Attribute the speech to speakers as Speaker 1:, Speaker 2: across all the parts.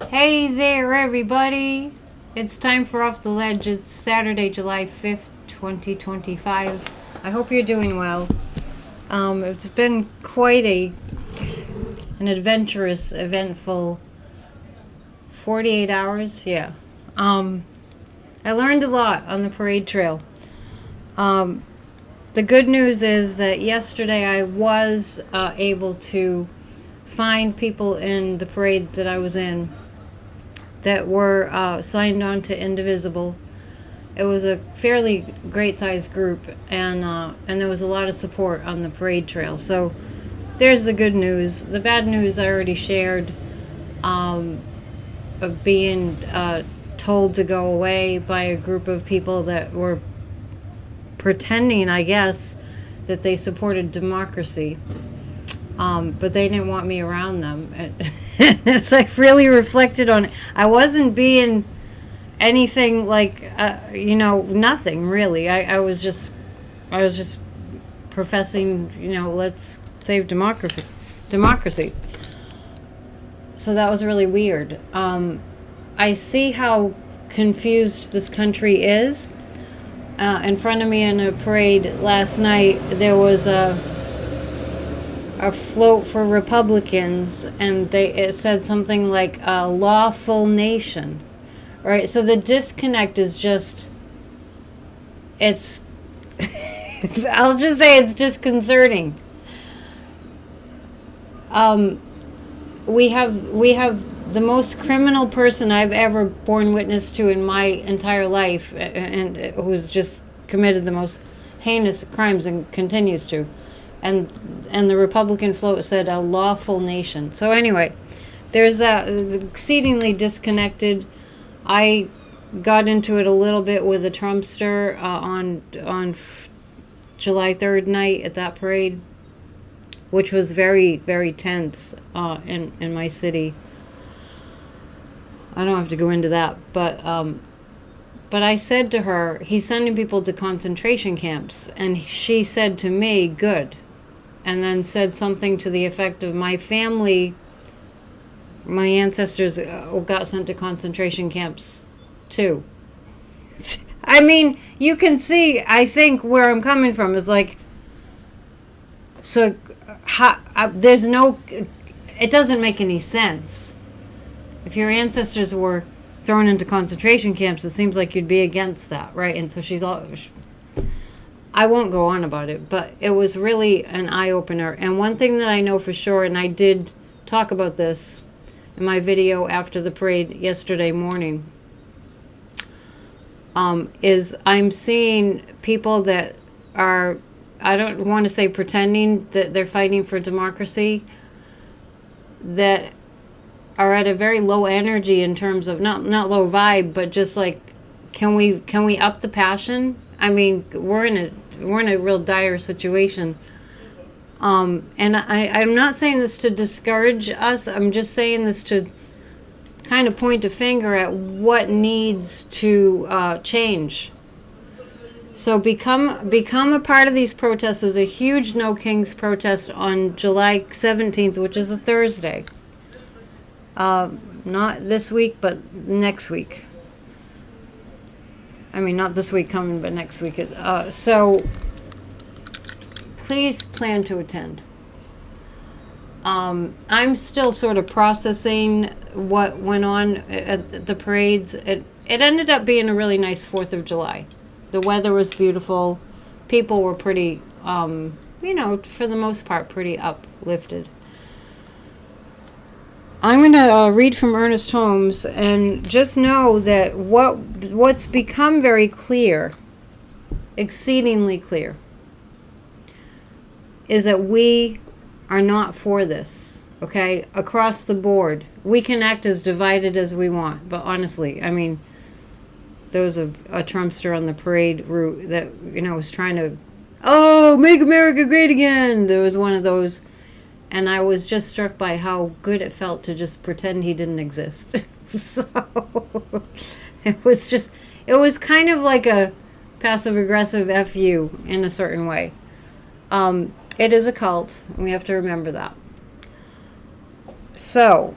Speaker 1: Hey there, everybody! It's time for Off the Ledge. It's Saturday, July 5th, 2025. I hope you're doing well. It's been quite an adventurous, eventful 48 hours. Yeah. I learned a lot on the parade trail. The good news is that yesterday I was able to find people in the parade that I was in that were signed on to Indivisible. It was a fairly great-sized group, and there was a lot of support on the parade trail. So there's the good news. The bad news I already shared, of being told to go away by a group of people that were pretending, I guess, that they supported democracy. But they didn't want me around them. It's like really reflected on it. I wasn't being anything like, nothing really. I was just professing, let's save democracy. So that was really weird. I see how confused this country is. In front of me in a parade last night, there was a float for Republicans, and it said something like a lawful nation, right? So the disconnect is just, it's I'll just say it's disconcerting. We have the most criminal person I've ever borne witness to in my entire life, and who's just committed the most heinous crimes and continues to. And the Republican float said a lawful nation. So anyway, there's that. Exceedingly disconnected. I got into it a little bit with a Trumpster on July 3rd night at that parade, which was very, very tense in my city. I don't have to go into that, but I said to her, he's sending people to concentration camps, and she said to me, good. And then said something to the effect of, my family, my ancestors got sent to concentration camps too. I mean, you can see, I think, where I'm coming from is like, so there's no, it doesn't make any sense. If your ancestors were thrown into concentration camps, it seems like you'd be against that, right? And so she's all, I won't go on about it, but it was really an eye-opener. And one thing that I know for sure, and I did talk about this in my video after the parade yesterday morning, is I'm seeing people that are, I don't want to say pretending that they're fighting for democracy, that are at a very low energy in terms of, not low vibe, but just like, can we up the passion? I mean, we're in a real dire situation. And I'm not saying this to discourage us. I'm just saying this to kind of point a finger at what needs to change. So become a part of these protests. There's a huge No Kings protest on July 17th, which is a Thursday. Not this week, but next week. I mean, not this week coming, but next week. So please plan to attend. I'm still sort of processing what went on at the parades. It ended up being a really nice 4th of July. The weather was beautiful. People were pretty, for the most part, pretty uplifted. I'm going to read from Ernest Holmes, and just know that what's become very clear, exceedingly clear, is that we are not for this, okay? Across the board. We can act as divided as we want, but honestly, I mean, there was a Trumpster on the parade route that, was trying to, make America great again. There was one of those. And I was just struck by how good it felt to just pretend he didn't exist. So it was kind of like a passive-aggressive FU in a certain way. It is a cult, and we have to remember that. So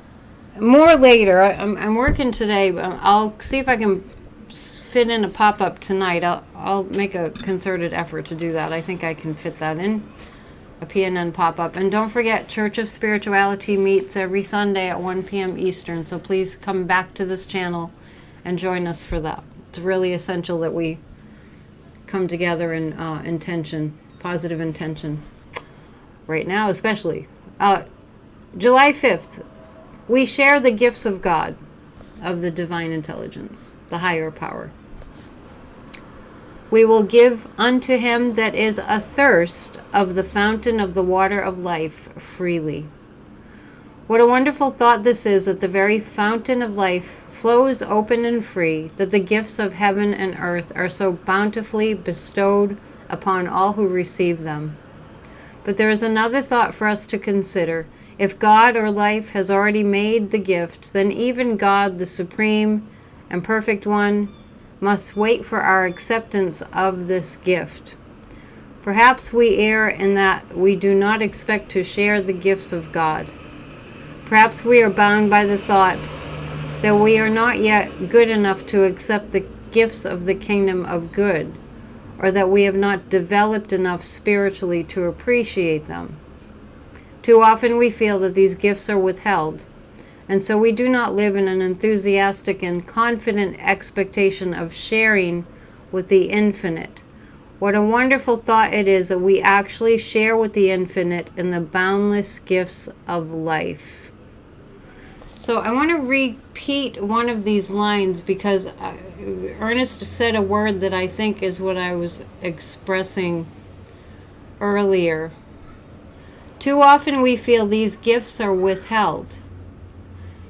Speaker 1: more later. I'm working today. But I'll see if I can fit in a pop-up tonight. I'll make a concerted effort to do that. I think I can fit that in. A PNN pop-up. And don't forget, Church of Spirituality meets every Sunday at 1 p.m. Eastern. So please come back to this channel and join us for that. It's really essential that we come together in intention, positive intention. Right now, especially. July 5th, we share the gifts of God, of the divine intelligence, the higher power. We will give unto him that is athirst of the fountain of the water of life freely. What a wonderful thought this is, that the very fountain of life flows open and free, that the gifts of heaven and earth are so bountifully bestowed upon all who receive them. But there is another thought for us to consider. If God or life has already made the gift, then even God, the supreme and perfect one, must wait for our acceptance of this gift. Perhaps we err in that we do not expect to share the gifts of God. Perhaps we are bound by the thought that we are not yet good enough to accept the gifts of the kingdom of good, or that we have not developed enough spiritually to appreciate them. Too often we feel that these gifts are withheld, and so we do not live in an enthusiastic and confident expectation of sharing with the infinite. What a wonderful thought it is that we actually share with the infinite in the boundless gifts of life. So I want to repeat one of these lines because Ernest said a word that I think is what I was expressing earlier. Too often we feel these gifts are withheld.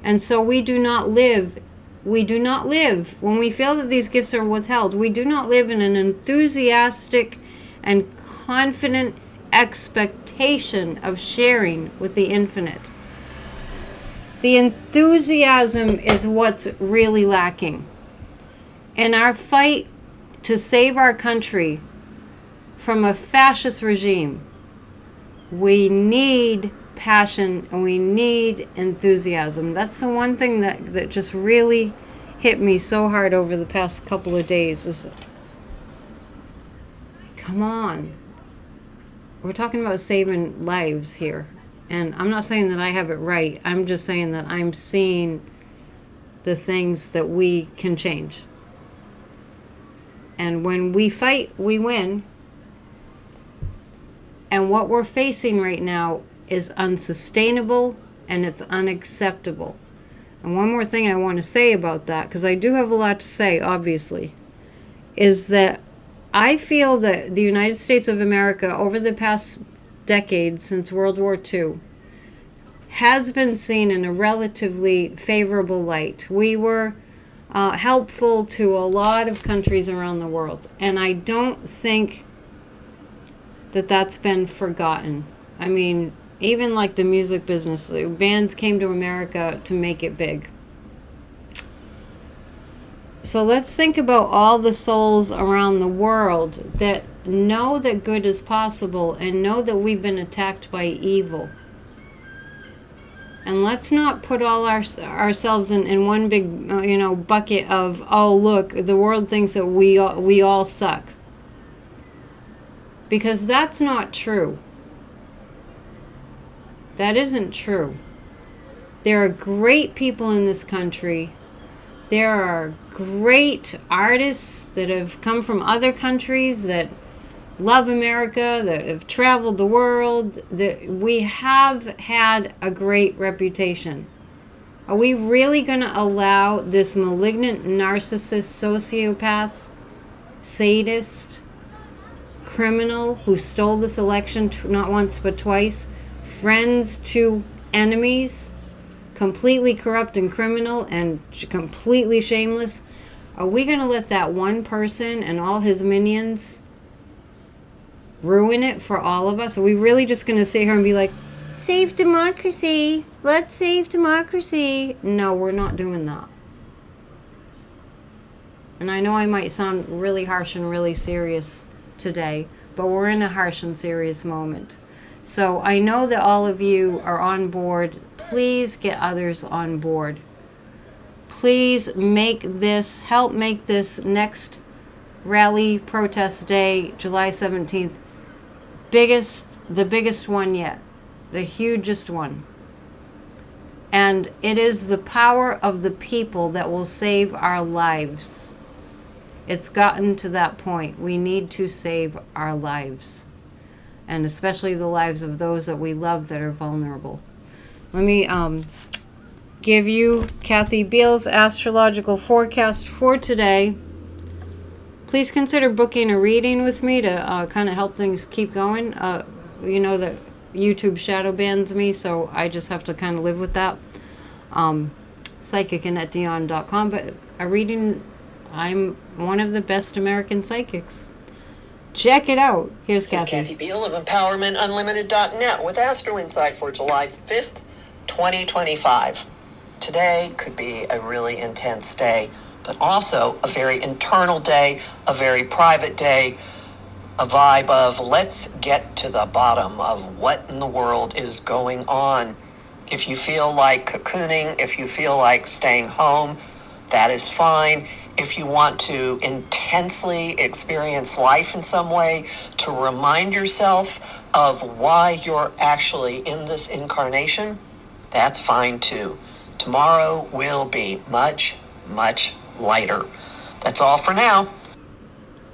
Speaker 1: And so we do not live, when we feel that these gifts are withheld, we do not live in an enthusiastic and confident expectation of sharing with the infinite. The enthusiasm is what's really lacking. In our fight to save our country from a fascist regime, we need passion and we need enthusiasm. That's the one thing that just really hit me so hard over the past couple of days is, come on. We're talking about saving lives here. And I'm not saying that I have it right. I'm just saying that I'm seeing the things that we can change. And when we fight, we win. And what we're facing right now is unsustainable and it's unacceptable. And one more thing I want to say about that, because I do have a lot to say, obviously, is that I feel that the United States of America, over the past decades since World War II, has been seen in a relatively favorable light. We were helpful to a lot of countries around the world, and I don't think that that's been forgotten. I mean, even like the music business, bands came to America to make it big. So let's think about all the souls around the world that know that good is possible and know that we've been attacked by evil. And let's not put all ourselves in one big bucket of, oh look, the world thinks that we all suck. Because that's not true. That isn't true. There are great people in this country. There are great artists that have come from other countries that love America, that have traveled the world. That we have had a great reputation. Are we really going to allow this malignant narcissist, sociopath, sadist, criminal who stole this election not once but twice, friends to enemies, completely corrupt and criminal and completely shameless? Are we going to let that one person and all his minions ruin it for all of us? Are we really just going to sit here and be like, save democracy, let's save democracy? No, we're not doing that. And I know I might sound really harsh and really serious today, but we're in a harsh and serious moment. So I know that all of you are on board please get others on board. Please help make this next rally protest day, July 17th, the biggest one yet, the hugest one. And it is the power of the people that will save our lives. It's gotten to that point. We need to save our lives, and especially the lives of those that we love that are vulnerable. Let me give you Kathy Beale's astrological forecast for today. Please consider booking a reading with me to kind of help things keep going. You know that YouTube shadow bans me, so I just have to kind of live with that. Psychic@dion.com, but a reading, I'm one of the best American psychics. Check it out. Here's Kathy.
Speaker 2: This is Kathy Beale of EmpowermentUnlimited.net with Astro Insight for July 5th, 2025. Today could be a really intense day, but also a very internal day, a very private day, a vibe of let's get to the bottom of what in the world is going on. If you feel like cocooning, if you feel like staying home, that is fine. If you want to intensely experience life in some way, to remind yourself of why you're actually in this incarnation, that's fine too. Tomorrow will be much, much lighter. That's all for now.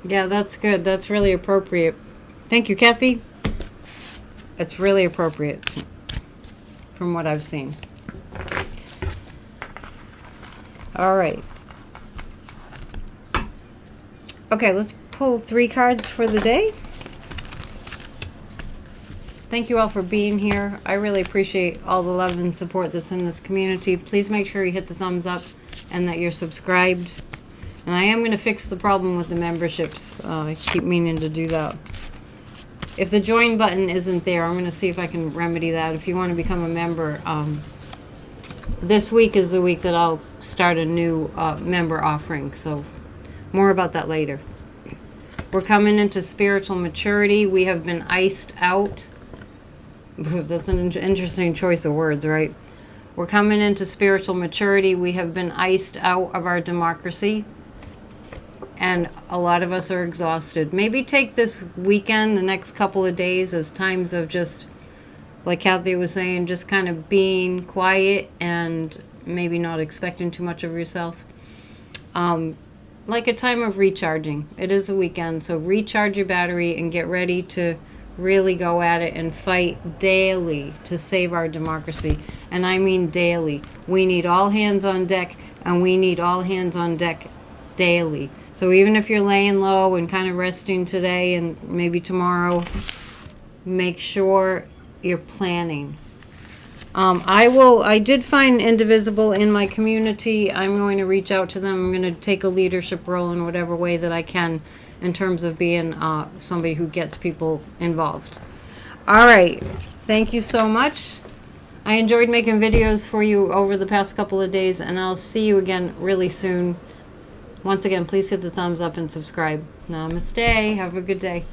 Speaker 1: Yeah, that's good. That's really appropriate. Thank you, Kathy. It's really appropriate from what I've seen. All right. Okay, let's pull 3 cards for the day. Thank you all for being here. I really appreciate all the love and support that's in this community. Please make sure you hit the thumbs up and that you're subscribed. And I am going to fix the problem with the memberships. I keep meaning to do that. If the join button isn't there, I'm going to see if I can remedy that. If you want to become a member, this week is the week that I'll start a new member offering. So more about that later. We're coming into spiritual maturity. We have been iced out. That's an interesting choice of words, right? We're coming into spiritual maturity. We have been iced out of our democracy. And a lot of us are exhausted. Maybe take this weekend, the next couple of days, as times of just, like Kathy was saying, just kind of being quiet and maybe not expecting too much of yourself. Like a time of recharging. It is a weekend, so recharge your battery and get ready to really go at it and fight daily to save our democracy. And I mean daily. We need all hands on deck, and we need all hands on deck daily. So even if you're laying low and kind of resting today and maybe tomorrow, make sure you're planning. I did find Indivisible in my community. I'm going to reach out to them. I'm going to take a leadership role in whatever way that I can in terms of being somebody who gets people involved. All right. Thank you so much. I enjoyed making videos for you over the past couple of days, and I'll see you again really soon. Once again, please hit the thumbs up and subscribe. Namaste. Have a good day.